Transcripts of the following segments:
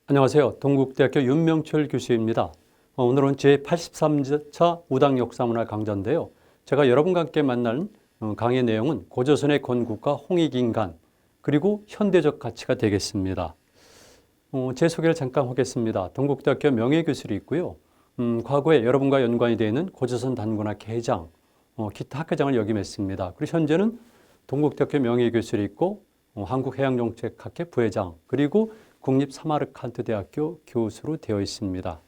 안녕하세요. 동국대학교 윤명철 교수입니다. 오늘은 제83차 우당 역사문화 강좌인데요. 제가 여러분과 함께 만날 강의 내용은 고조선의 건국과 홍익인간 그리고 현대적 가치가 되겠습니다. 제 소개를 잠깐 하겠습니다. 동국대학교 명예교수로 있고요. 과거에 여러분과 연관이 되어 있는 고조선 단군학 회장, 기타 학회장을 역임했습니다. 그리고 현재는 동국대학교 명예교수로 있고 한국해양정책학회 부회장 그리고 국립사마르칸트 대학교 교수로 되어 있습니다.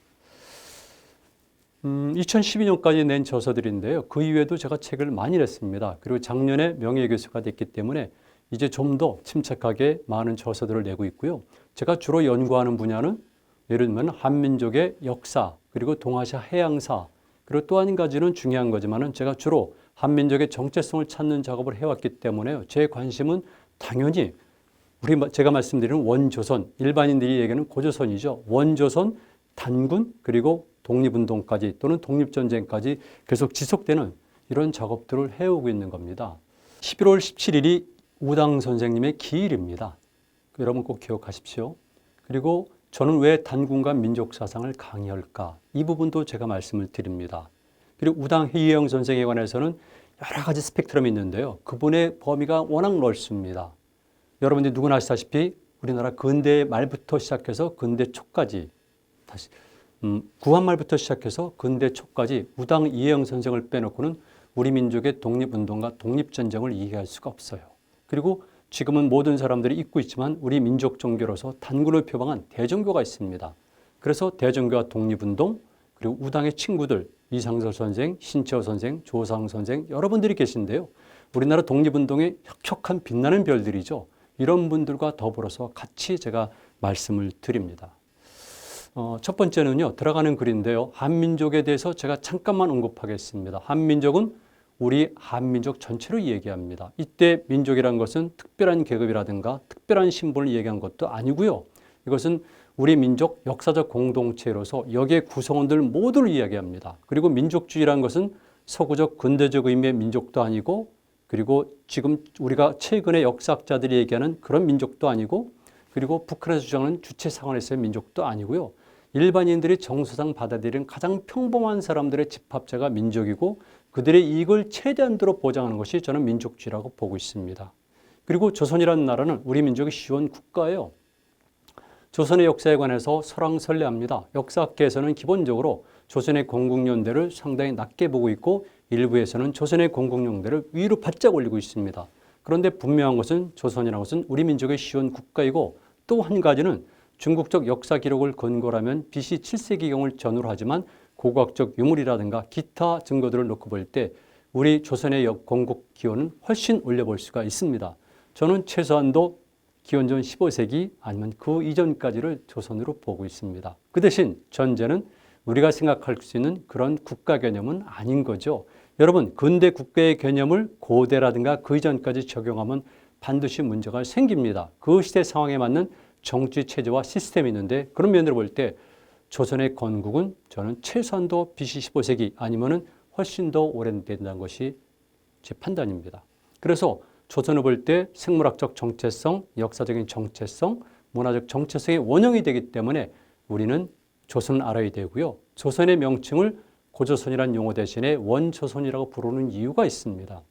2012년까지 낸 저서들인데요. 그 이후에도 제가 책을 많이 냈습니다. 그리고 작년에 명예교수가 됐기 때문에 이제 좀 더 침착하게 많은 저서들을 내고 있고요. 제가 주로 연구하는 분야는 예를 들면 한민족의 역사, 그리고 동아시아 해양사, 그리고 또 한 가지는 중요한 거지만은 제가 주로 한민족의 정체성을 찾는 작업을 해왔기 때문에 제 관심은 당연히 제가 말씀드리는 원조선, 일반인들이 얘기하는 고조선이죠. 원조선, 단군, 그리고 독립운동까지 또는 독립전쟁까지 계속 지속되는 이런 작업들을 해오고 있는 겁니다. 11월 17일이 우당 선생님의 기일입니다. 여러분 꼭 기억하십시오. 그리고 저는 왜 단군과 민족사상을 강의할까? 이 부분도 제가 말씀을 드립니다. 그리고 우당 해이영 선생에 관해서는 여러 가지 스펙트럼이 있는데요. 그분의 범위가 워낙 넓습니다. 여러분들이 누구나 아시다시피 우리나라 근대 말부터 시작해서 근대 초까지 구한 말부터 시작해서 근대 초까지 우당 이해영 선생을 빼놓고는 우리 민족의 독립운동과 독립전쟁을 이해할 수가 없어요. 그리고 지금은 모든 사람들이 잊고 있지만 우리 민족 종교로서 단군을 표방한 대종교가 있습니다. 그래서 대종교와 독립운동 그리고 우당의 친구들 이상설 선생, 신채호 선생, 조상 선생 여러분들이 계신데요. 우리나라 독립운동의 혁혁한 빛나는 별들이죠. 이런 분들과 더불어서 같이 제가 말씀을 드립니다. 첫 번째는요. 들어가는 글인데요. 한민족에 대해서 제가 잠깐만 언급하겠습니다. 한민족은 우리 한민족 전체를 얘기합니다. 이때 민족이라는 것은 특별한 계급이라든가 특별한 신분을 얘기한 것도 아니고요. 이것은 우리 민족 역사적 공동체로서 여기에 구성원들 모두를 이야기합니다. 그리고 민족주의라는 것은 서구적 근대적 의미의 민족도 아니고 그리고 지금 우리가 최근에 역사학자들이 얘기하는 그런 민족도 아니고 그리고 북한에서 주장하는 주체상환에서의 민족도 아니고요. 일반인들이 정서상 받아들이는 가장 평범한 사람들의 집합체가 민족이고 그들의 이익을 최대한도로 보장하는 것이 저는 민족주의라고 보고 있습니다. 그리고 조선이라는 나라는 우리 민족의 시원 국가예요. 조선의 역사에 관해서 설왕설래합니다. 역사학계에서는 기본적으로 조선의 건국연대를 상당히 낮게 보고 있고 일부에서는 조선의 건국연대를 위로 바짝 올리고 있습니다. 그런데 분명한 것은 조선이라는 것은 우리 민족의 시원 국가이고 또 한 가지는 중국적 역사 기록을 근거로 하면 BC 7세기경을 전후로 하지만 고고학적 유물이라든가 기타 증거들을 놓고 볼 때 우리 조선의 건국 기원은 훨씬 올려볼 수가 있습니다. 저는 최소한도 기원전 15세기 아니면 그 이전까지를 조선으로 보고 있습니다. 그 대신 전제는 우리가 생각할 수 있는 그런 국가 개념은 아닌 거죠. 여러분 근대 국가의 개념을 고대라든가 그 이전까지 적용하면 반드시 문제가 생깁니다. 그 시대 상황에 맞는 정치 체제와 시스템이 있는데 그런 면으로 볼 때 조선의 건국은 저는 최소한도 BC 15세기 아니면은 훨씬 더 오래된다는 것이 제 판단입니다. 그래서 조선을 볼 때 생물학적 정체성, 역사적인 정체성, 문화적 정체성의 원형이 되기 때문에 우리는 조선을 알아야 되고요. 조선의 명칭을 고조선이라는 용어 대신에 원조선이라고 부르는 이유가 있습니다.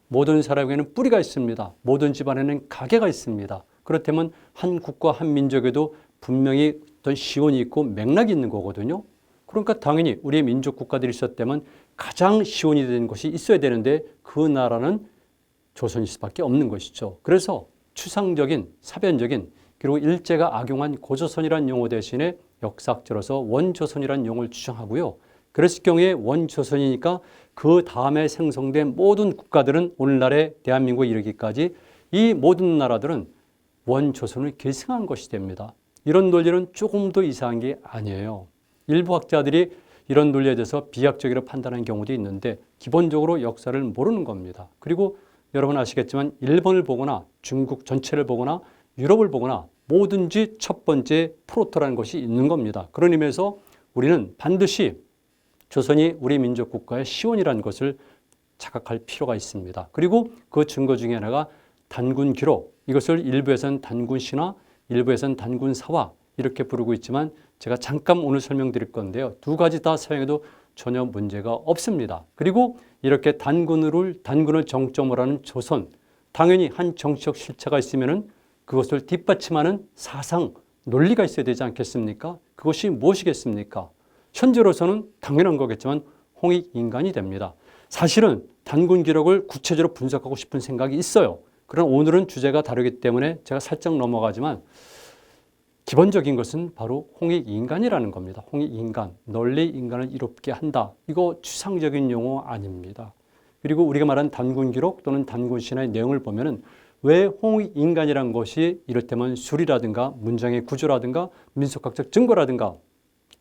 모든 사람에게는 뿌리가 있습니다. 모든 집안에는 가계가 있습니다. 그렇다면 한 국가 한 민족에도 분명히 어떤 시원이 있고 맥락이 있는 거거든요. 그러니까 당연히 우리의 민족 국가들이 있었다면 가장 시원이 된 것이 있어야 되는데 그 나라는 조선일 수밖에 없는 것이죠. 그래서 추상적인, 사변적인 그리고 일제가 악용한 고조선이라는 용어 대신에 역사학자로서 원조선이라는 용어를 주장하고요. 그랬을 경우에 원조선이니까 그 다음에 생성된 모든 국가들은 오늘날의 대한민국에 이르기까지 이 모든 나라들은 원조선을 계승한 것이 됩니다. 이런 논리는 조금 더 이상한 게 아니에요. 일부 학자들이 이런 논리에 대해서 비약적으로 판단하는 경우도 있는데 기본적으로 역사를 모르는 겁니다. 그리고 여러분 아시겠지만 일본을 보거나 중국 전체를 보거나 유럽을 보거나 뭐든지 첫 번째 프로토라는 것이 있는 겁니다. 그런 의미에서 우리는 반드시 조선이 우리 민족 국가의 시원이라는 것을 자각할 필요가 있습니다. 그리고 그 증거 중에 하나가 단군 기록, 이것을 일부에서는 단군 신화, 일부에서는 단군 사화 이렇게 부르고 있지만 제가 잠깐 오늘 설명드릴 건데요. 두 가지 다 사용해도 전혀 문제가 없습니다. 그리고 이렇게 단군을 정점으로 하는 조선, 당연히 한 정치적 실체가 있으면은 그것을 뒷받침하는 사상, 논리가 있어야 되지 않겠습니까? 그것이 무엇이겠습니까? 현재로서는 당연한 거겠지만 홍익인간이 됩니다. 사실은 단군 기록을 구체적으로 분석하고 싶은 생각이 있어요. 그러나 오늘은 주제가 다르기 때문에 제가 살짝 넘어가지만 기본적인 것은 바로 홍익인간이라는 겁니다. 홍익인간, 널리 인간을 이롭게 한다. 이거 추상적인 용어 아닙니다. 그리고 우리가 말한 단군 기록 또는 단군 신화의 내용을 보면은 왜 홍익인간이라는 것이 이를테면 술이라든가 문장의 구조라든가 민속학적 증거라든가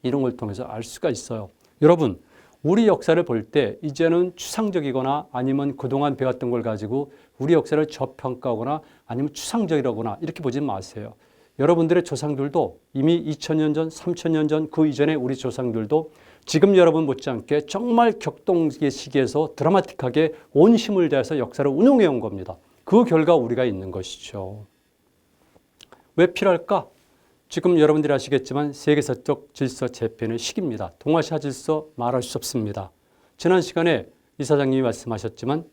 이런 걸 통해서 알 수가 있어요. 여러분, 우리 역사를 볼 때 이제는 추상적이거나 아니면 그동안 배웠던 걸 가지고 우리 역사를 저평가하거나 아니면 추상적이라거나 이렇게 보지 마세요. 여러분들의 조상들도 이미 2000년 전, 3000년 전 그 이전에 우리 조상들도 지금 여러분 못지않게 정말 격동의 시기에서 드라마틱하게 온 힘을 다해서 역사를 운용해 온 겁니다. 그 결과 우리가 있는 것이죠. 왜 필요할까? 지금 여러분들이 아시겠지만 세계사적 질서 재편의 시기입니다. 동아시아 질서 말할 수 없습니다. 지난 시간에 이사장님이 말씀하셨지만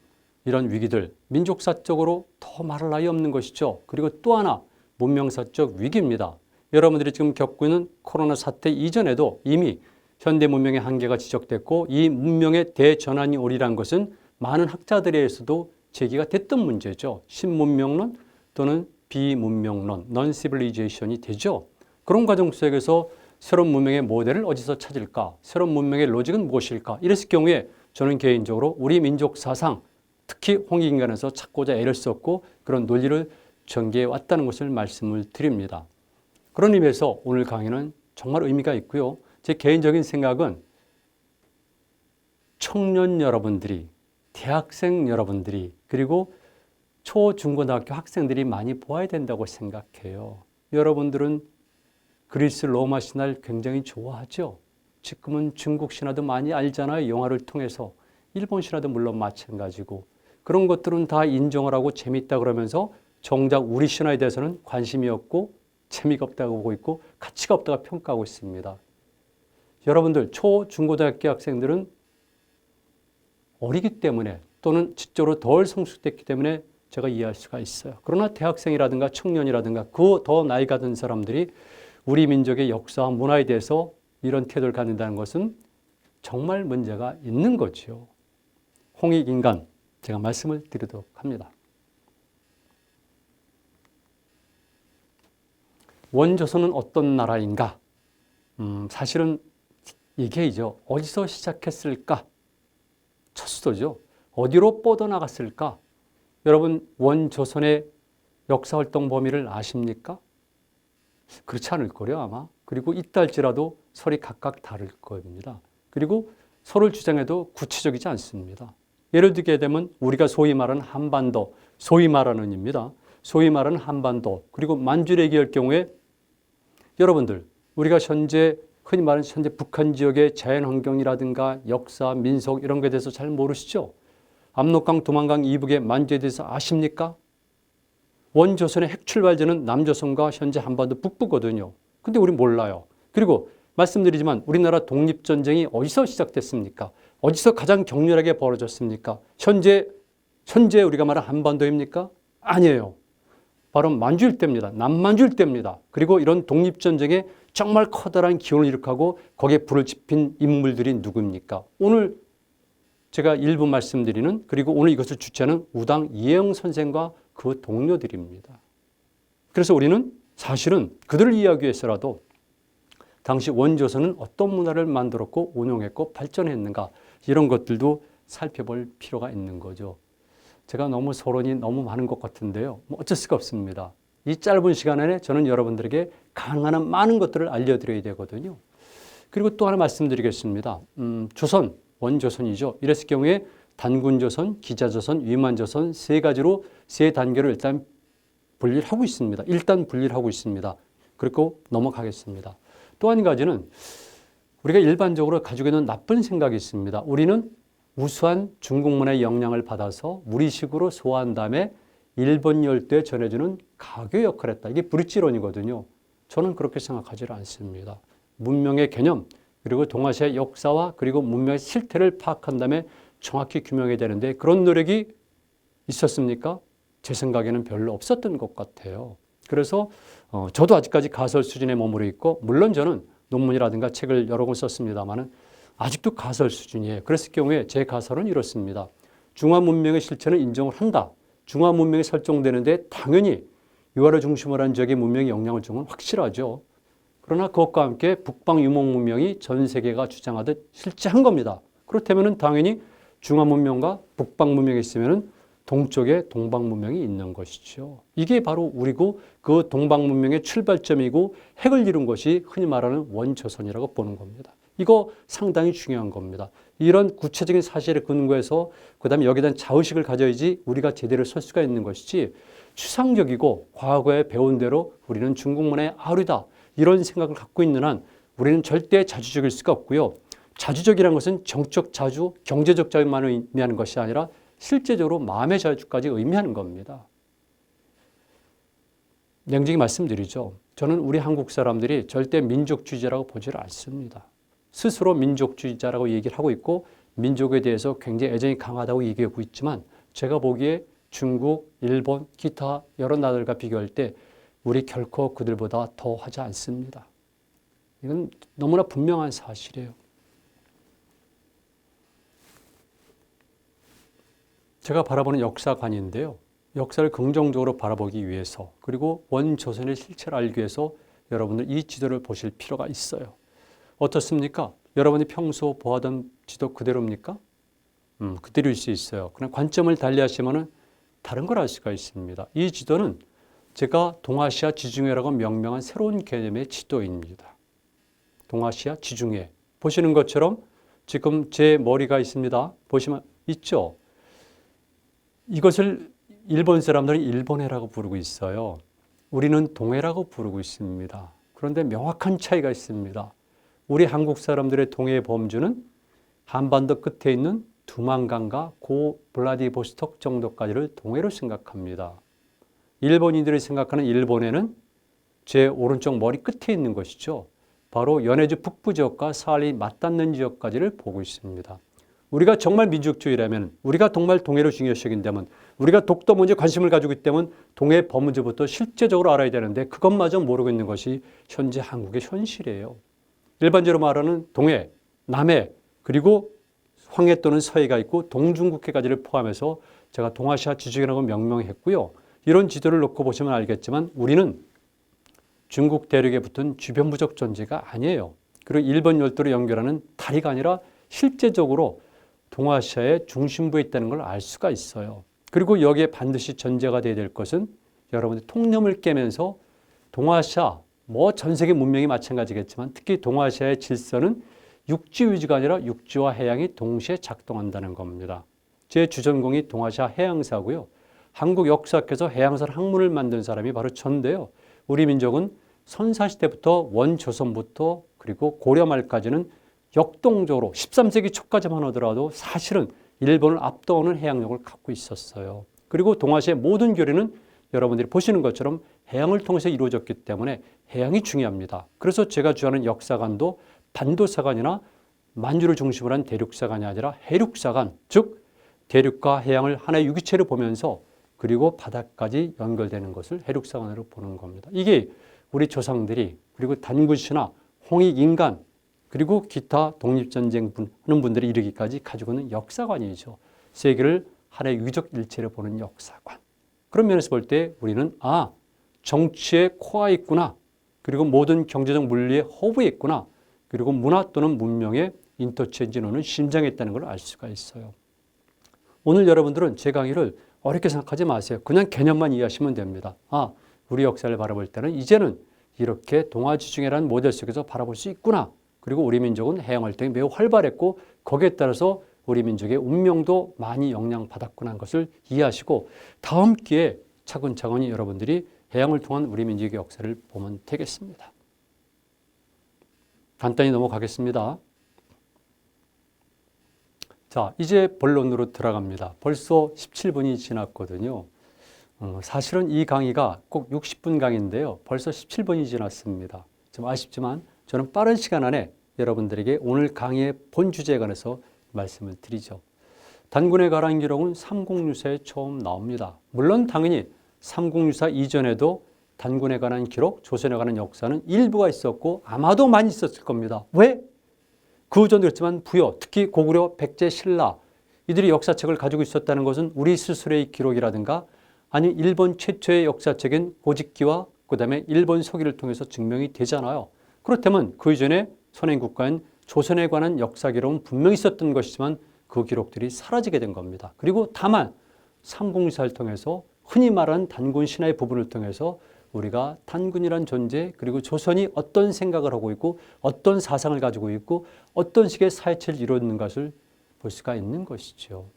이런 위기들 민족사적으로 더 말할 나위 없는 것이죠. 그리고 또 하나 문명사적 위기입니다. 여러분들이 지금 겪고 있는 코로나 사태 이전에도 이미 현대 문명의 한계가 지적됐고 이 문명의 대전환이 오리란 것은 많은 학자들에 의해서도 제기가 됐던 문제죠. 신문명론 또는 비문명론, non-civilization이 되죠. 그런 과정 속에서 새로운 문명의 모델을 어디서 찾을까? 새로운 문명의 로직은 무엇일까? 이랬을 경우에 저는 개인적으로 우리 민족 사상, 특히 홍익인간에서 찾고자 애를 썼고 그런 논리를 전개해 왔다는 것을 말씀을 드립니다. 그런 의미에서 오늘 강의는 정말 의미가 있고요. 제 개인적인 생각은 청년 여러분들이, 대학생 여러분들이 그리고 초, 중, 고등학교 학생들이 많이 보아야 된다고 생각해요. 여러분들은 그리스 로마 신화를 굉장히 좋아하죠. 지금은 중국 신화도 많이 알잖아요. 영화를 통해서. 일본 신화도 물론 마찬가지고. 그런 것들은 다 인정을 하고 재밌다 그러면서 정작 우리 신화에 대해서는 관심이 없고 재미가 없다고 보고 있고 가치가 없다고 평가하고 있습니다. 여러분들 초, 중, 고등학교 학생들은 어리기 때문에 또는 지적으로 덜 성숙됐기 때문에 제가 이해할 수가 있어요. 그러나 대학생이라든가 청년이라든가 그 더 나이가 든 사람들이 우리 민족의 역사와 문화에 대해서 이런 태도를 갖는다는 것은 정말 문제가 있는 거죠. 홍익인간, 제가 말씀을 드리도록 합니다. 원조선은 어떤 나라인가? 사실은 이게이죠. 어디서 시작했을까? 첫 수도죠. 어디로 뻗어나갔을까? 여러분 원조선의 역사활동 범위를 아십니까? 그렇지 않을 거예요 아마. 그리고 있다 할지라도 설이 각각 다를 겁니다. 그리고 설을 주장해도 구체적이지 않습니다. 예를 들게 되면 우리가 소위 말하는 한반도, 소위 말하는 입니다. 소위 말하는 한반도 그리고 만주를 얘기할 경우에 여러분들 우리가 현재 흔히 말하는 현재 북한 지역의 자연환경이라든가 역사, 민속 이런 것에 대해서 잘 모르시죠? 압록강, 두만강 이북의 만주에 대해서 아십니까? 원조선의 핵출발지는 남조선과 현재 한반도 북부거든요. 근데 우리 몰라요. 그리고 말씀드리지만 우리나라 독립전쟁이 어디서 시작됐습니까? 어디서 가장 격렬하게 벌어졌습니까? 현재 우리가 말하는 한반도입니까? 아니에요. 바로 만주일 때입니다. 남만주일 때입니다. 그리고 이런 독립전쟁에 정말 커다란 기운을 일으키고 거기에 불을 지핀 인물들이 누구입니까? 오늘 제가 일부 말씀드리는 그리고 오늘 이것을 주최하는 우당 이혜영 선생과 그 동료들입니다. 그래서 우리는 사실은 그들을 이해하기 위해서라도 당시 원조선은 어떤 문화를 만들었고 운영했고 발전했는가 이런 것들도 살펴볼 필요가 있는 거죠. 제가 너무 서론이 너무 많은 것 같은데요. 어쩔 수가 없습니다. 이 짧은 시간 안에 저는 여러분들에게 가능한 한 많은 것들을 알려드려야 되거든요. 그리고 또 하나 말씀드리겠습니다. 조선, 원조선이죠. 이랬을 경우에 단군조선, 기자조선, 위만조선 세 가지로 세 단계로 일단 분리를 하고 있습니다. 일단 분리를 하고 있습니다. 그리고 넘어가겠습니다. 또 한 가지는 우리가 일반적으로 가지고 있는 나쁜 생각이 있습니다. 우리는 우수한 중국 문화의 영향을 받아서 우리식으로 소화한 다음에 일본 열도에 전해주는 가교 역할을 했다. 이게 브릿지론이거든요. 저는 그렇게 생각하지 않습니다. 문명의 개념, 그리고 동아시아의 역사와 그리고 문명의 실태를 파악한 다음에 정확히 규명해야 되는데 그런 노력이 있었습니까? 제 생각에는 별로 없었던 것 같아요. 그래서 저도 아직까지 가설 수준에 머무르 있고 물론 저는 논문이라든가 책을 여러 권 썼습니다만 아직도 가설 수준이에요. 그랬을 경우에 제 가설은 이렇습니다. 중화문명의 실체는 인정을 한다. 중화문명이 설정되는데 당연히 유화를 중심으로 한 지역의 문명의 영향을 준 건 확실하죠. 그러나 그것과 함께 북방유목문명이 전 세계가 주장하듯 실제한 겁니다. 그렇다면 당연히 중화문명과 북방문명이 있으면 동쪽에 동방문명이 있는 것이죠. 이게 바로 우리고 그 동방문명의 출발점이고 핵을 이룬 것이 흔히 말하는 원조선이라고 보는 겁니다. 이거 상당히 중요한 겁니다. 이런 구체적인 사실에 근거해서 그다음에 여기에 대한 자의식을 가져야지 우리가 제대로 설 수가 있는 것이지 추상적이고 과거에 배운 대로 우리는 중국문의 아류다 이런 생각을 갖고 있는 한 우리는 절대 자주적일 수가 없고요. 자주적이라는 것은 정적 자주, 경제적 자유만 의미하는 것이 아니라 실제적으로 마음의 자유까지 의미하는 겁니다. 냉정히 말씀드리죠. 저는 우리 한국 사람들이 절대 민족주의자라고 보지를 않습니다. 스스로 민족주의자라고 얘기를 하고 있고 민족에 대해서 굉장히 애정이 강하다고 얘기하고 있지만 제가 보기에 중국, 일본, 기타 여러 나라들과 비교할 때 우리 결코 그들보다 더 하지 않습니다. 이건 너무나 분명한 사실이에요. 제가 바라보는 역사관인데요. 역사를 긍정적으로 바라보기 위해서 그리고 원조선의 실체를 알기 위해서 여러분들 이 지도를 보실 필요가 있어요. 어떻습니까? 여러분이 평소 보았던 지도 그대로입니까? 그대로일 수 있어요. 그냥 관점을 달리하시면 다른 걸 알 수가 있습니다. 이 지도는 제가 동아시아 지중해라고 명명한 새로운 개념의 지도입니다. 동아시아 지중해. 보시는 것처럼 지금 제 머리가 있습니다. 보시면 있죠? 이것을 일본 사람들은 일본해라고 부르고 있어요. 우리는 동해라고 부르고 있습니다. 그런데 명확한 차이가 있습니다. 우리 한국 사람들의 동해의 범주는 한반도 끝에 있는 두만강과 고 블라디보스톡 정도까지를 동해로 생각합니다. 일본인들이 생각하는 일본해는 제 오른쪽 머리 끝에 있는 것이죠. 바로 연해주 북부 지역과 사할이 맞닿는 지역까지를 보고 있습니다. 우리가 정말 민족주의라면 우리가 정말 동해를 중요시 여긴다면 우리가 독도 문제에 관심을 가지고 있다면 동해 범문제부터 실제적으로 알아야 되는데 그것마저 모르고 있는 것이 현재 한국의 현실이에요. 일반적으로 말하는 동해, 남해 그리고 황해 또는 서해가 있고 동중국해까지를 포함해서 제가 동아시아 지중해라고 명명했고요. 이런 지도를 놓고 보시면 알겠지만 우리는 중국 대륙에 붙은 주변부적 존재가 아니에요. 그리고 일본 열도를 연결하는 다리가 아니라 실제적으로 동아시아의 중심부에 있다는 걸 알 수가 있어요. 그리고 여기에 반드시 전제가 되어야 될 것은 여러분들 통념을 깨면서 동아시아, 전 세계 문명이 마찬가지겠지만 특히 동아시아의 질서는 육지 위주가 아니라 육지와 해양이 동시에 작동한다는 겁니다. 제 주전공이 동아시아 해양사고요. 한국 역사학에서 해양사 학문을 만든 사람이 바로 저인데요. 우리 민족은 선사시대부터 원조선부터 그리고 고려 말까지는 역동적으로 13세기 초까지만 하더라도 사실은 일본을 압도하는 해양력을 갖고 있었어요. 그리고 동아시아의 모든 교류는 여러분들이 보시는 것처럼 해양을 통해서 이루어졌기 때문에 해양이 중요합니다. 그래서 제가 주하는 역사관도 반도사관이나 만주를 중심으로 한 대륙사관이 아니라 해륙사관, 즉 대륙과 해양을 하나의 유기체로 보면서 그리고 바다까지 연결되는 것을 해륙사관으로 보는 겁니다. 이게 우리 조상들이 그리고 단군신화, 홍익인간 그리고 기타 독립전쟁 하는 분들이 이르기까지 가지고 있는 역사관이죠. 세계를 하나의 유기적 일체로 보는 역사관. 그런 면에서 볼 때 우리는 정치의 코어에 있구나. 그리고 모든 경제적 물리의 허브에 있구나. 그리고 문화 또는 문명의 인터체인지 노는 심장에 있다는 걸 알 수가 있어요. 오늘 여러분들은 제 강의를 어렵게 생각하지 마세요. 그냥 개념만 이해하시면 됩니다. 우리 역사를 바라볼 때는 이제는 이렇게 동아지중해라는 모델 속에서 바라볼 수 있구나. 그리고 우리 민족은 해양 활동이 매우 활발했고 거기에 따라서 우리 민족의 운명도 많이 영향받았구나 하는 것을 이해하시고 다음 기회에 차근차근히 여러분들이 해양을 통한 우리 민족의 역사를 보면 되겠습니다. 간단히 넘어가겠습니다. 자, 이제 본론으로 들어갑니다. 벌써 17분이 지났거든요. 사실은 이 강의가 꼭 60분 강의인데요. 벌써 17분이 지났습니다. 좀 아쉽지만 저는 빠른 시간 안에 여러분들에게 오늘 강의의 본 주제에 관해서 말씀을 드리죠. 단군에 관한 기록은 삼국유사에 처음 나옵니다. 물론 당연히 삼국유사 이전에도 단군에 관한 기록, 조선에 관한 역사는 일부가 있었고 아마도 많이 있었을 겁니다. 왜? 그 전도 그랬지만 부여, 특히 고구려, 백제, 신라 이들이 역사책을 가지고 있었다는 것은 우리 스스로의 기록이라든가 아니면 일본 최초의 역사책인 고집기와 그다음에 일본 서기를 통해서 증명이 되잖아요. 그렇다면 그 이전에 선행국가인 조선에 관한 역사 기록은 분명히 있었던 것이지만 그 기록들이 사라지게 된 겁니다. 그리고 다만 삼국유사를 통해서 흔히 말하는 단군 신화의 부분을 통해서 우리가 단군이란 존재 그리고 조선이 어떤 생각을 하고 있고 어떤 사상을 가지고 있고 어떤 식의 사회체를 이루는 것을 볼 수가 있는 것이죠.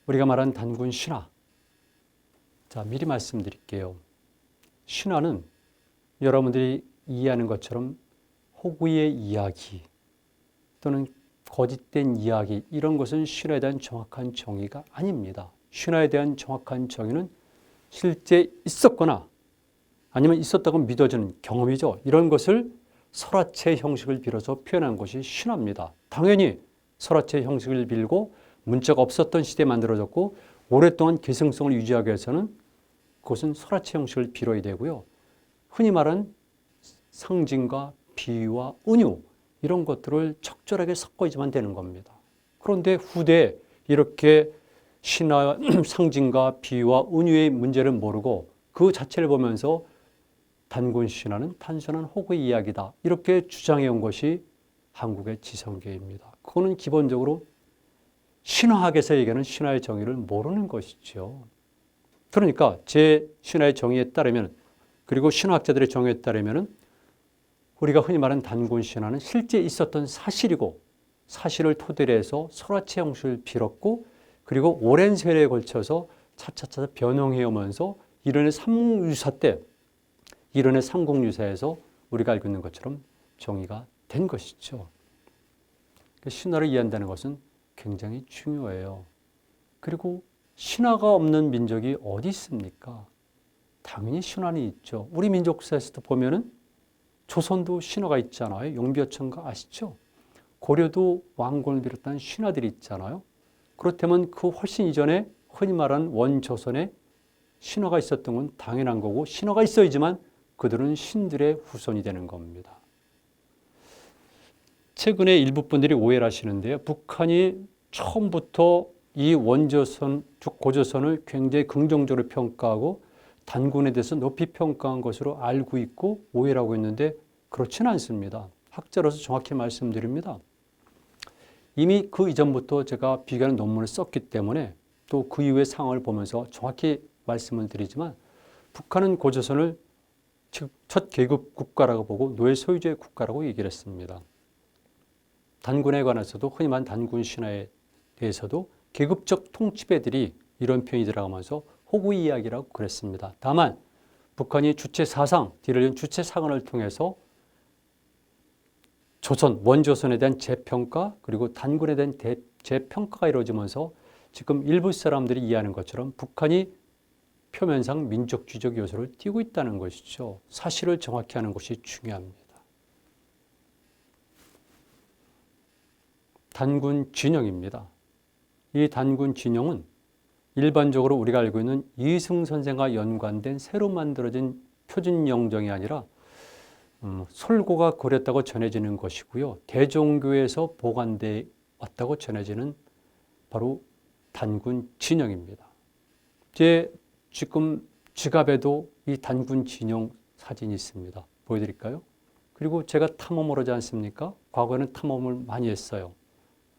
우리가 말한 단군 신화. 자, 미리 말씀드릴게요. 신화는 여러분들이 이해하는 것처럼 호구의 이야기 또는 거짓된 이야기 이런 것은 신화에 대한 정확한 정의가 아닙니다. 신화에 대한 정확한 정의는 실제 있었거나 아니면 있었다고 믿어지는 경험이죠. 이런 것을 설화체 형식을 빌어서 표현한 것이 신화입니다. 당연히 설화체 형식을 빌고 문자가 없었던 시대에 만들어졌고 오랫동안 계승성을 유지하기 위해서는 그것은 설화체 형식을 빌어야 되고요. 흔히 말하는 상징과 비유와 은유 이런 것들을 적절하게 섞어야지만 되는 겁니다. 그런데 후대에 이렇게 신화 상징과 비유와 은유의 문제를 모르고 그 자체를 보면서 단군 신화는 단순한 호구의 이야기다 이렇게 주장해 온 것이 한국의 지성계입니다. 그거는 기본적으로 신화학에서 얘기하는 신화의 정의를 모르는 것이죠. 그러니까 제 신화의 정의에 따르면 그리고 신화학자들의 정의에 따르면 우리가 흔히 말하는 단군 신화는 실제 있었던 사실이고 사실을 토대로 해서 설화체 형식을 빌었고 그리고 오랜 세월에 걸쳐서 차차차 변형해 오면서 이른의 삼국유사 때 이른의 삼국유사에서 우리가 알고 있는 것처럼 정의가 된 것이죠. 신화를 이해한다는 것은 굉장히 중요해요. 그리고 신화가 없는 민족이 어디 있습니까? 당연히 신화는 있죠. 우리 민족사에서도 보면은 조선도 신화가 있잖아요. 용비어천가 아시죠? 고려도 왕권을 비롯한 신화들이 있잖아요. 그렇다면 그 훨씬 이전에 흔히 말하는 원조선에 신화가 있었던 건 당연한 거고 신화가 있어야지만 그들은 신들의 후손이 되는 겁니다. 최근에 일부 분들이 오해를 하시는데요. 북한이 처음부터 이 원조선, 즉 고조선을 굉장히 긍정적으로 평가하고 단군에 대해서 높이 평가한 것으로 알고 있고 오해를 하고 있는데 그렇지는 않습니다. 학자로서 정확히 말씀드립니다. 이미 그 이전부터 제가 비교하는 논문을 썼기 때문에 또 그 이후의 상황을 보면서 정확히 말씀을 드리지만 북한은 고조선을 즉 첫 계급 국가라고 보고 노예 소유주의 국가라고 얘기를 했습니다. 단군에 관해서도 흔히 말하는 단군 신화에 대해서도 계급적 통치배들이 이런 표현이 들어가면서 호구 이야기라고 그랬습니다. 다만 북한이 주체 사상, 뒤를 이은 주체 사관을 통해서 조선, 원조선에 대한 재평가 그리고 단군에 대한 재평가가 이루어지면서 지금 일부 사람들이 이해하는 것처럼 북한이 표면상 민족주의적 요소를 띠고 있다는 것이죠. 사실을 정확히 하는 것이 중요합니다. 단군 진영입니다. 이 단군 진영은 일반적으로 우리가 알고 있는 이승 선생과 연관된 새로 만들어진 표준 영정이 아니라 솔고가 그렸다고 전해지는 것이고요. 대종교에서 보관돼 왔다고 전해지는 바로 단군 진영입니다. 제 지금 지갑에도 이 단군 진영 사진이 있습니다. 보여드릴까요? 그리고 제가 탐험을 하지 않습니까? 과거에는 탐험을 많이 했어요.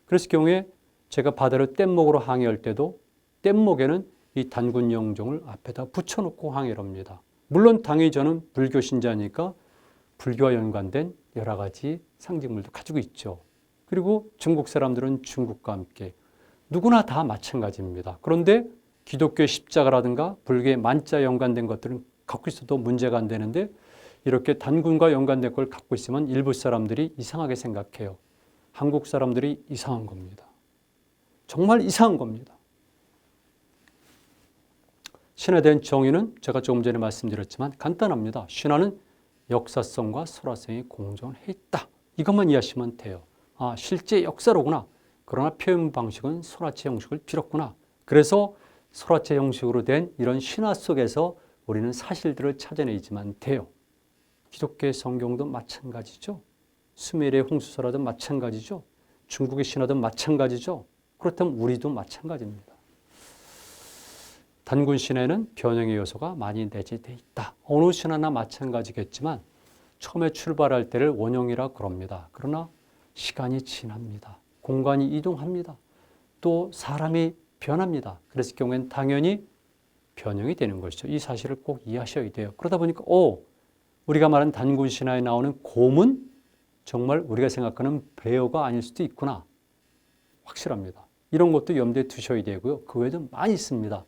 그랬을 경우에 제가 바다를 뗏목으로 항해할 때도 뗏목에는 이 단군 영종을 앞에다 붙여놓고 항해를 합니다. 물론 당연히 저는 불교 신자니까 불교와 연관된 여러 가지 상징물도 가지고 있죠. 그리고 중국 사람들은 중국과 함께 누구나 다 마찬가지입니다. 그런데 기독교의 십자가라든가 불교의 만자에 연관된 것들은 갖고 있어도 문제가 안 되는데 이렇게 단군과 연관된 걸 갖고 있으면 일부 사람들이 이상하게 생각해요. 한국 사람들이 이상한 겁니다. 정말 이상한 겁니다. 신화에 대한 정의는 제가 조금 전에 말씀드렸지만 간단합니다. 신화는 역사성과 설화성이 공존해 있다. 이것만 이해하시면 돼요. 아, 실제 역사로구나. 그러나 표현 방식은 설화체 형식을 빌었구나. 그래서 설화체 형식으로 된 이런 신화 속에서 우리는 사실들을 찾아내지만 돼요. 기독교의 성경도 마찬가지죠. 수메르의 홍수설화도 마찬가지죠. 중국의 신화도 마찬가지죠. 그렇다면 우리도 마찬가지입니다. 단군 신화에는 변형의 요소가 많이 내재되어 있다. 어느 신화나 마찬가지겠지만 처음에 출발할 때를 원형이라 그럽니다. 그러나 시간이 지납니다. 공간이 이동합니다. 또 사람이 변합니다. 그랬을 경우에는 당연히 변형이 되는 것이죠. 이 사실을 꼭 이해하셔야 돼요. 그러다 보니까 우리가 말하는 단군 신화에 나오는 곰은 정말 우리가 생각하는 베어가 아닐 수도 있구나. 확실합니다. 이런 것도 염두에 두셔야 되고요. 그 외에도 많이 있습니다.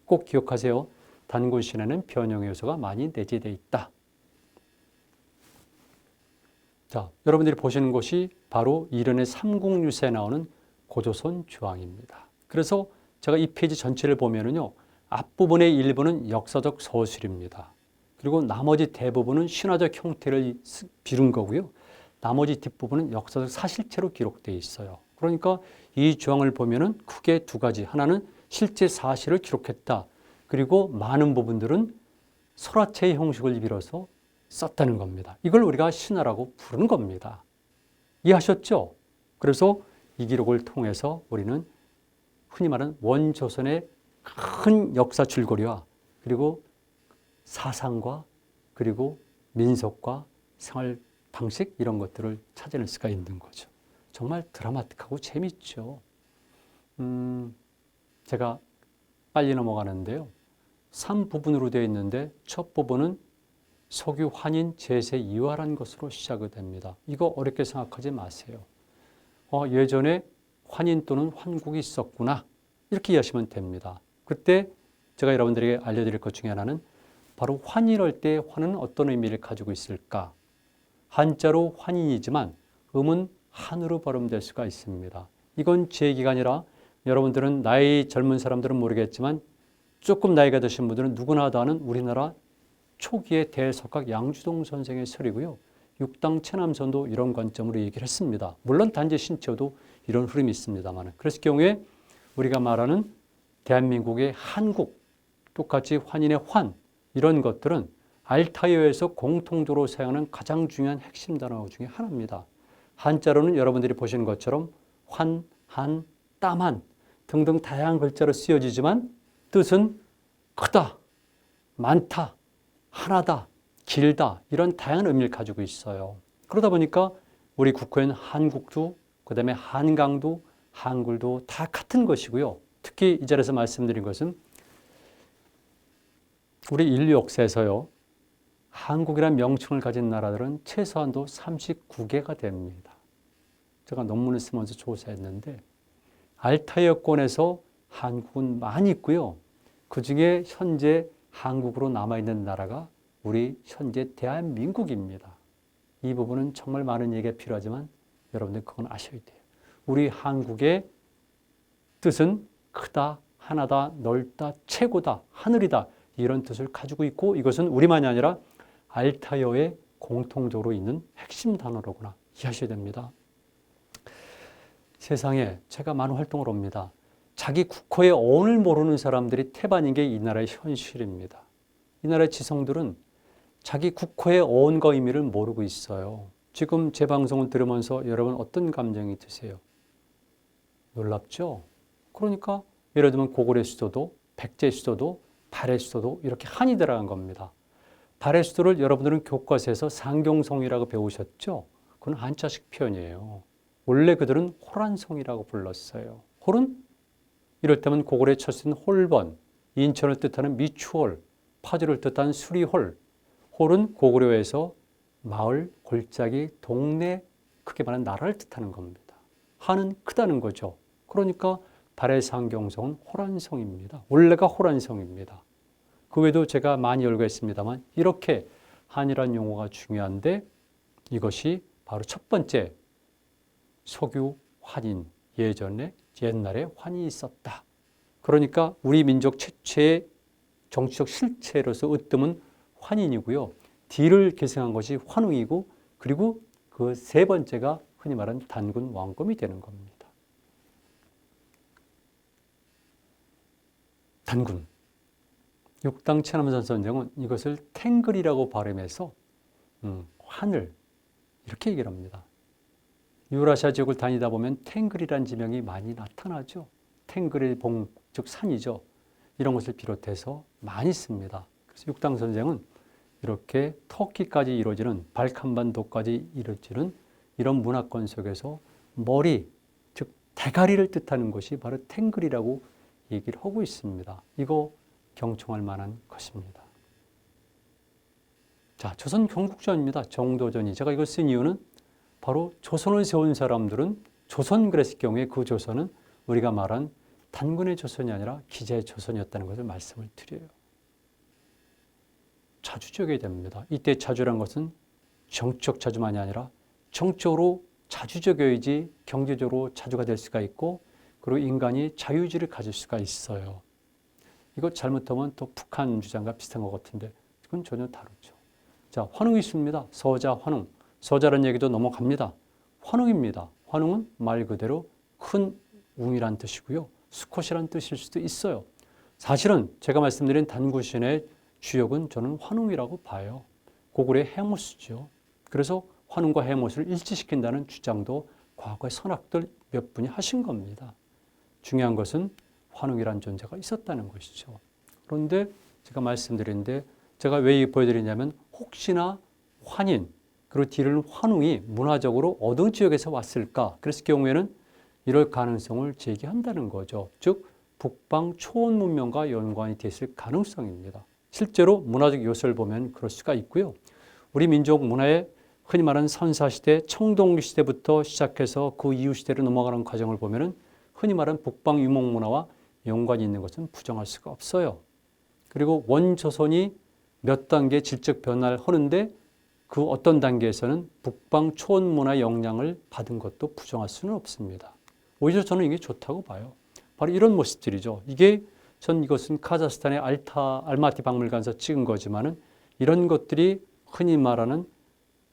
꼭 기억하세요. 단군 신화는 변형의 요소가 많이 내재되어 있다. 자, 여러분들이 보시는 것이 바로 이른의 삼국유사에 나오는 고조선 주왕입니다. 그래서 제가 이 페이지 전체를 보면은요, 앞부분의 일부는 역사적 서술입니다. 그리고 나머지 대부분은 신화적 형태를 빌은 거고요. 나머지 뒷부분은 역사적 사실체로 기록되어 있어요. 그러니까 이 주왕을 보면은 크게 두 가지. 하나는 실제 사실을 기록했다. 그리고 많은 부분들은 설화체의 형식을 빌어서 썼다는 겁니다. 이걸 우리가 신화라고 부르는 겁니다. 이해하셨죠? 그래서 이 기록을 통해서 우리는 흔히 말하는 원조선의 큰 역사 줄거리와 그리고 사상과 그리고 민속과 생활 방식 이런 것들을 찾아낼 수가 있는 거죠. 정말 드라마틱하고 재밌죠. 제가 빨리 넘어가는데요. 3부분으로 되어 있는데 첫 부분은 석유 환인 제세 이화란 것으로 시작이 됩니다. 이거 어렵게 생각하지 마세요. 예전에 환인 또는 환국이 있었구나. 이렇게 이해하시면 됩니다. 그때 제가 여러분들에게 알려드릴 것 중에 하나는 바로 환인할 때 환은 어떤 의미를 가지고 있을까? 한자로 환인이지만 음은 한으로 발음될 수가 있습니다. 이건 제 얘기가 아니라 여러분들은 나이 젊은 사람들은 모르겠지만 조금 나이가 드신 분들은 누구나 다 아는 우리나라 초기의 대석학 양주동 선생의 설이고요. 육당 체남선도 이런 관점으로 얘기를 했습니다. 물론 단지 신체도 이런 흐름이 있습니다만 그랬을 경우에 우리가 말하는 대한민국의 한국, 똑같이 환인의 환 이런 것들은 알타이어에서 공통적으로 사용하는 가장 중요한 핵심 단어 중에 하나입니다. 한자로는 여러분들이 보시는 것처럼 환, 한, 땀한 등등 다양한 글자로 쓰여지지만 뜻은 크다, 많다, 하나다, 길다 이런 다양한 의미를 가지고 있어요. 그러다 보니까 우리 국호에는 한국도 그다음에 한강도 한글도 다 같은 것이고요. 특히 이 자리에서 말씀드린 것은 우리 인류 역사에서요. 한국이라는 명칭을 가진 나라들은 최소한도 39개가 됩니다. 제가 논문을 쓰면서 조사했는데 알타이어권에서 한국은 많이 있고요. 그중에 현재 한국으로 남아있는 나라가 우리 현재 대한민국입니다. 이 부분은 정말 많은 얘기가 필요하지만 여러분들 그건 아셔야 돼요. 우리 한국의 뜻은 크다, 하나다, 넓다, 최고다, 하늘이다 이런 뜻을 가지고 있고 이것은 우리만이 아니라 알타이어에 공통적으로 있는 핵심 단어로구나 이해하셔야 됩니다. 세상에 제가 많은 활동을 합니다. 자기 국호의 어원을 모르는 사람들이 태반인 게 이 나라의 현실입니다. 이 나라의 지성들은 자기 국호의 어원과 의미를 모르고 있어요. 지금 제 방송을 들으면서 여러분 어떤 감정이 드세요? 놀랍죠? 그러니까 예를 들면 고구려의 수도도 백제의 수도도 발해의 수도도 이렇게 한이 들어간 겁니다. 발해의 수도를 여러분들은 교과서에서 상경성이라고 배우셨죠? 그건 한자식 표현이에요. 원래 그들은 호란성이라고 불렀어요. 홀은 이를테면 고구려의 첫 쓰인 홀번, 인천을 뜻하는 미추홀, 파주를 뜻하는 수리홀. 홀은 고구려에서 마을, 골짜기, 동네, 크게 말하는 나라를 뜻하는 겁니다. 한은 크다는 거죠. 그러니까 발해 상경성은 호란성입니다. 원래가 호란성입니다. 그 외에도 제가 많이 열거했습니다만 이렇게 한이란 용어가 중요한데 이것이 바로 첫 번째 석유 환인, 옛날에 환이 있었다. 그러니까 우리 민족 최초의 정치적 실체로서 으뜸은 환인이고요. D를 계승한 것이 환웅이고 그리고 그 세 번째가 흔히 말하는 단군 왕검이 되는 겁니다. 단군. 육당 체남선 선생은 이것을 탱글이라고 발음해서 하늘 이렇게 얘기를 합니다. 유라시아 지역을 다니다 보면 탱글이라는 지명이 많이 나타나죠. 탱글의 봉, 즉 산이죠. 이런 것을 비롯해서 많이 씁니다. 그래서 육당 선생은 이렇게 터키까지 이루어지는 발칸반도까지 이루어지는 이런 문화권 속에서 머리, 즉 대가리를 뜻하는 것이 바로 탱글이라고 얘기를 하고 있습니다. 이거 경청할 만한 것입니다. 자, 조선 경국전입니다. 정도전이. 제가 이걸 쓴 이유는 바로 조선을 세운 사람들은 조선 그랬을 경우에 그 조선은 우리가 말한 단군의 조선이 아니라 기자의 조선이었다는 것을 말씀을 드려요. 자주적이 됩니다. 이때 자주란 것은 정치적 자주만이 아니라 정적으로 자주적여야지 경제적으로 자주가 될 수가 있고 그리고 인간이 자유의지를 가질 수가 있어요. 이거 잘못하면 또 북한 주장과 비슷한 것 같은데 그건 전혀 다르죠. 자, 환웅이 있습니다. 서자, 환웅. 서자라는 얘기도 넘어갑니다. 환웅입니다. 환웅은 말 그대로 큰 웅이란 뜻이고요. 수컷이란 뜻일 수도 있어요. 사실은 제가 말씀드린 단구신의 주역은 저는 환웅이라고 봐요. 고구려의 해모수죠. 그래서 환웅과 해모수를 일치시킨다는 주장도 과거의 선학들 몇 분이 하신 겁니다. 중요한 것은 환웅이라는 존재가 있었다는 것이죠. 그런데 제가 말씀드렸는데 제가 왜 보여드리냐면 혹시나 환인 그리고 뒤를 환웅이 문화적으로 어느 지역에서 왔을까? 그랬을 경우에는 이럴 가능성을 제기한다는 거죠. 즉 북방 초원 문명과 연관이 됐을 가능성입니다. 실제로 문화적 요소를 보면 그럴 수가 있고요. 우리 민족 문화의 흔히 말하는 선사시대, 청동기시대부터 시작해서 그 이후 시대로 넘어가는 과정을 보면 흔히 말하는 북방 유목문화와 연관이 있는 것은 부정할 수가 없어요. 그리고 원조선이 몇 단계 질적 변화를 하는데 그 어떤 단계에서는 북방 초원문화 영향을 받은 것도 부정할 수는 없습니다. 오히려 저는 이게 좋다고 봐요. 바로 이런 모습들이죠. 전 이것은 카자흐스탄의 알마티 박물관에서 찍은 거지만은 이런 것들이 흔히 말하는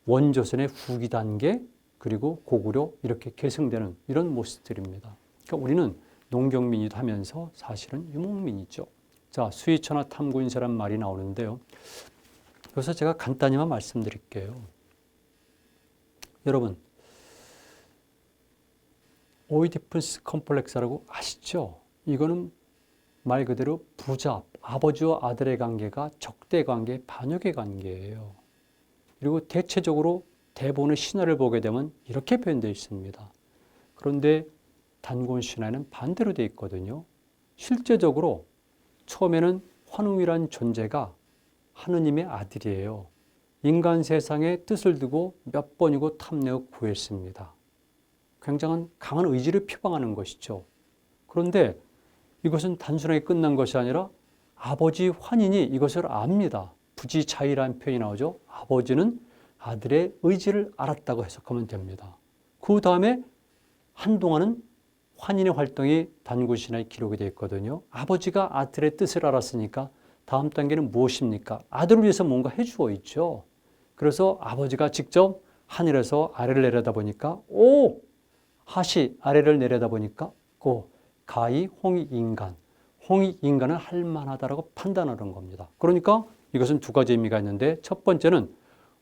원조선의 후기 단계 그리고 고구려 이렇게 계승되는 이런 모습들입니다. 그러니까 우리는 농경민이도 하면서 사실은 유목민이죠. 자, 수의처나 탐구인사란 말이 나오는데요. 그래서 제가 간단히만 말씀드릴게요. 여러분, 오이디푸스 컴플렉스라고 아시죠? 이거는 말 그대로 부자, 아버지와 아들의 관계가 적대 관계, 반역의 관계예요. 그리고 대체적으로 대부분의 신화를 보게 되면 이렇게 표현되어 있습니다. 그런데 단군 신화에는 반대로 되어 있거든요. 실제적으로 처음에는 환웅이라는 존재가 하느님의 아들이에요. 인간 세상에 뜻을 두고 몇 번이고 탐내어 구했습니다. 굉장한 강한 의지를 표방하는 것이죠. 그런데 이것은 단순하게 끝난 것이 아니라 아버지 환인이 이것을 압니다. 부지자의라는 표현이 나오죠. 아버지는 아들의 의지를 알았다고 해석하면 됩니다. 그 다음에 한동안은 환인의 활동이 단군신화에 기록이 되어 있거든요. 아버지가 아들의 뜻을 알았으니까 다음 단계는 무엇입니까? 아들을 위해서 뭔가 해주어 있죠. 그래서 아버지가 직접 하늘에서 아래를 내려다보니까 하시 아래를 내려다보니까 가히 홍익인간, 홍익인간은 할만하다라고 판단하는 겁니다. 그러니까 이것은 두 가지 의미가 있는데 첫 번째는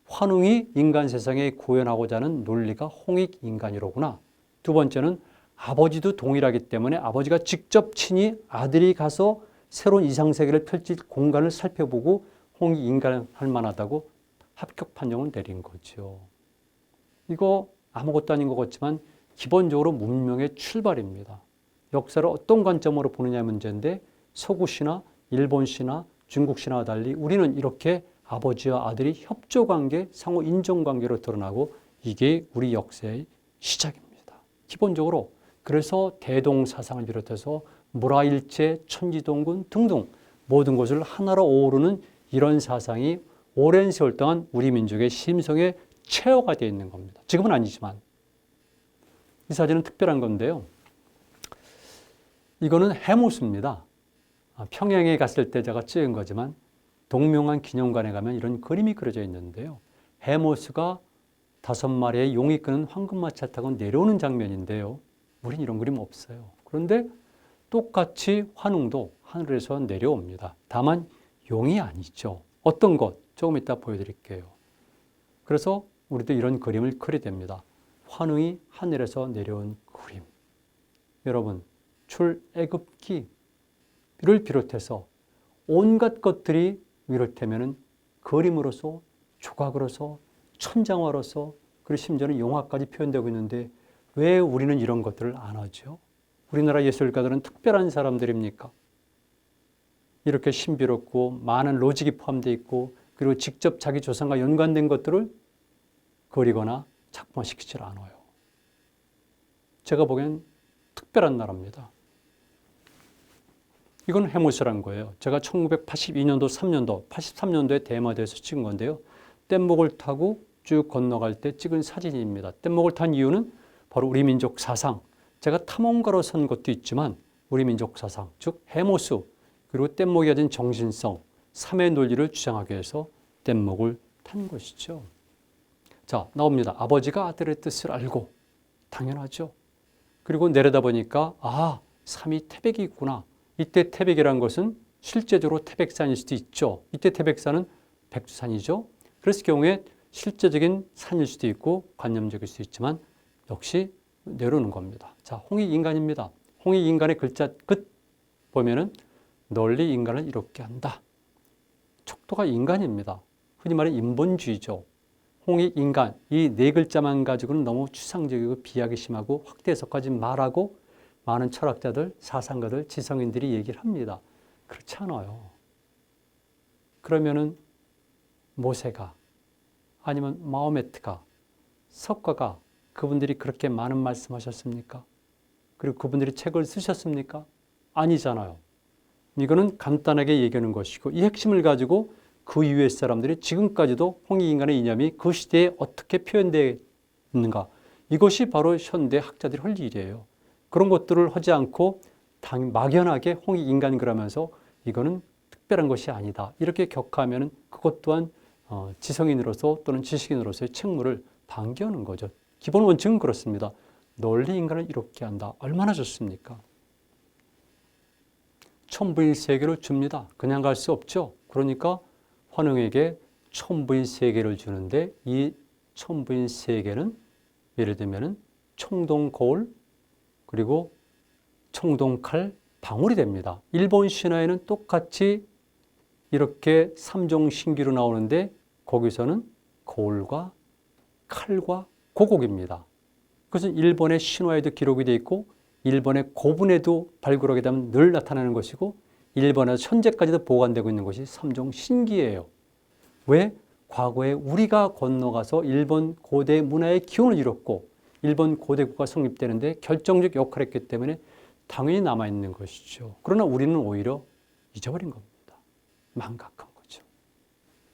환웅이 인간 세상에 구현하고자 하는 논리가 홍익인간이로구나. 두 번째는 아버지도 동일하기 때문에 아버지가 직접 친히 아들이 가서 새로운 이상세계를 펼칠 공간을 살펴보고 홍익인간 할 만하다고 합격 판정을 내린 거죠. 이거 아무것도 아닌 것 같지만 기본적으로 문명의 출발입니다. 역사를 어떤 관점으로 보느냐의 문제인데 서구 신화, 일본 신화, 중국 신화와 달리 우리는 이렇게 아버지와 아들이 협조관계, 상호 인정관계로 드러나고 이게 우리 역사의 시작입니다. 기본적으로 그래서 대동사상을 비롯해서 물화일체, 천지동군 등등 모든 것을 하나로 어우르는 이런 사상이 오랜 세월 동안 우리 민족의 심성에 체화가 되어 있는 겁니다. 지금은 아니지만 이 사진은 특별한 건데요. 이거는 해모수입니다. 평양에 갔을 때 제가 찍은 거지만 동명한 기념관에 가면 이런 그림이 그려져 있는데요. 해모수가 5마리의 용이 끄는 황금마차 타고 내려오는 장면인데요. 우린 이런 그림 없어요. 그런데 똑같이 환웅도 하늘에서 내려옵니다. 다만 용이 아니죠. 어떤 것? 조금 이따 보여드릴게요. 그래서 우리도 이런 그림을 그리게 됩니다. 환웅이 하늘에서 내려온 그림. 여러분, 출애굽기를 비롯해서 온갖 것들이 이를테면 그림으로서, 조각으로서, 천장화로서, 그리고 심지어는 영화까지 표현되고 있는데 왜 우리는 이런 것들을 안 하죠? 우리나라 예술가들은 특별한 사람들입니까? 이렇게 신비롭고 많은 로직이 포함되어 있고 그리고 직접 자기 조상과 연관된 것들을 그리거나 작품화시키질 않아요. 제가 보기엔 특별한 나라입니다. 이건 해모수란 거예요. 제가 1982년도, 3년도, 83년도에 대마도에서 찍은 건데요. 뗏목을 타고 쭉 건너갈 때 찍은 사진입니다. 뗏목을 탄 이유는 바로 우리 민족 사상, 제가 탐험가로 선 것도 있지만 우리 민족 사상, 즉 해모수, 그리고 뗏목이 가진 정신성, 삼의 논리를 주장하기 위해서 뗏목을 탄 것이죠. 자, 나옵니다. 아버지가 아들의 뜻을 알고, 당연하죠. 그리고 내려다 보니까 삼이 태백이 있구나. 이때 태백이란 것은 실제적으로 태백산일 수도 있죠. 이때 태백산은 백두산이죠. 그랬을 경우에 실제적인 산일 수도 있고 관념적일 수도 있지만 역시 내려오는 겁니다. 자, 홍익인간입니다. 홍익인간의 글자 끝 보면은 널리 인간을 이롭게 한다. 척도가 인간입니다. 흔히 말하는 인본주의죠. 홍익인간, 이 네 글자만 가지고는 너무 추상적이고 비하기 심하고 확대 해석하지 말라고 많은 철학자들, 사상가들, 지성인들이 얘기를 합니다. 그렇지 않아요. 그러면은 모세가 아니면 마호메트가, 석가가 그분들이 그렇게 많은 말씀하셨습니까? 그리고 그분들이 책을 쓰셨습니까? 아니잖아요. 이거는 간단하게 얘기하는 것이고 이 핵심을 가지고 그 이후의 사람들이 지금까지도 홍익인간의 이념이 그 시대에 어떻게 표현되어 있는가, 이것이 바로 현대 학자들이 할 일이에요. 그런 것들을 하지 않고 막연하게 홍익인간 그러면서 이거는 특별한 것이 아니다, 이렇게 격하면 그것 또한 지성인으로서 또는 지식인으로서의 책무를 방기하는 거죠. 기본 원칙은 그렇습니다. 널리 인간을 이롭게 한다. 얼마나 좋습니까? 천부인 세계를 줍니다. 그냥 갈 수 없죠. 그러니까 환웅에게 천부인 세계를 주는데 이 천부인 세계는 예를 들면 청동 거울 그리고 청동 칼, 방울이 됩니다. 일본 신화에는 똑같이 이렇게 삼종 신기로 나오는데 거기서는 거울과 칼과 고곡입니다. 그것은 일본의 신화에도 기록이 되어 있고 일본의 고분에도 발굴하게 되면 늘 나타나는 것이고 일본에서 현재까지도 보관되고 있는 것이 삼종 신기예요. 왜? 과거에 우리가 건너가서 일본 고대 문화의 기원을 이뤘고 일본 고대 국가 성립되는데 결정적 역할을 했기 때문에 당연히 남아있는 것이죠. 그러나 우리는 오히려 잊어버린 겁니다. 망각한